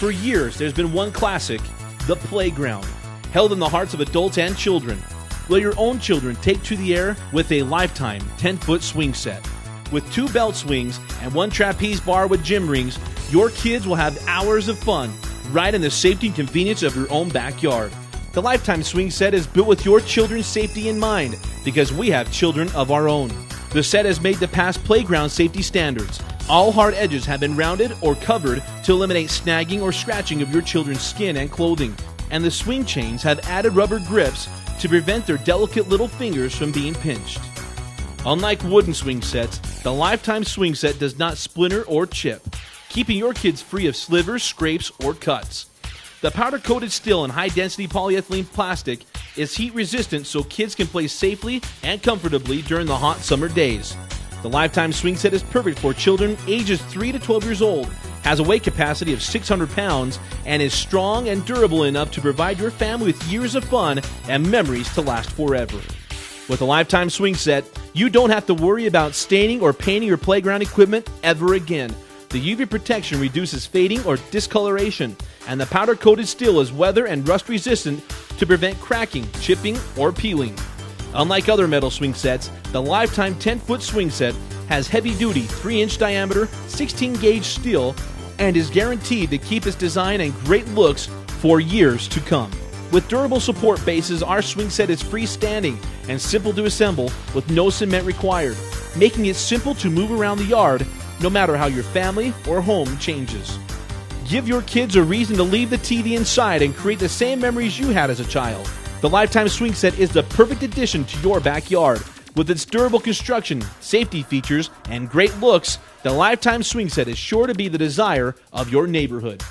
For years, there's been one classic, the playground, held in the hearts of adults and children. Let your own children take to the air with a lifetime 10-foot swing set. With 2 belt swings and 1 trapeze bar with gym rings, your kids will have hours of fun right in the safety and convenience of your own backyard. The Lifetime Swing Set is built with your children's safety in mind because we have children of our own. The set is made to pass playground safety standards. All hard edges have been rounded or covered to eliminate snagging or scratching of your children's skin and clothing. And the swing chains have added rubber grips to prevent their delicate little fingers from being pinched. Unlike wooden swing sets, the Lifetime Swing Set does not splinter or chip, keeping your kids free of slivers, scrapes, or cuts. The powder-coated steel and high-density polyethylene plastic is heat-resistant so kids can play safely and comfortably during the hot summer days. The Lifetime Swing Set is perfect for children ages 3 to 12 years old, has a weight capacity of 600 pounds, and is strong and durable enough to provide your family with years of fun and memories to last forever. With the Lifetime Swing Set, you don't have to worry about staining or painting your playground equipment ever again. The UV protection reduces fading or discoloration, and the powder-coated steel is weather and rust resistant to prevent cracking, chipping, or peeling. Unlike other metal swing sets, the Lifetime 10-foot swing set has heavy-duty 3-inch diameter, 16-gauge steel, and is guaranteed to keep its design and great looks for years to come. With durable support bases, our swing set is freestanding and simple to assemble with no cement required, making it simple to move around the yard no matter how your family or home changes. Give your kids a reason to leave the TV inside and create the same memories you had as a child. The Lifetime Swing Set is the perfect addition to your backyard. With its durable construction, safety features, and great looks, the Lifetime Swing Set is sure to be the desire of your neighborhood.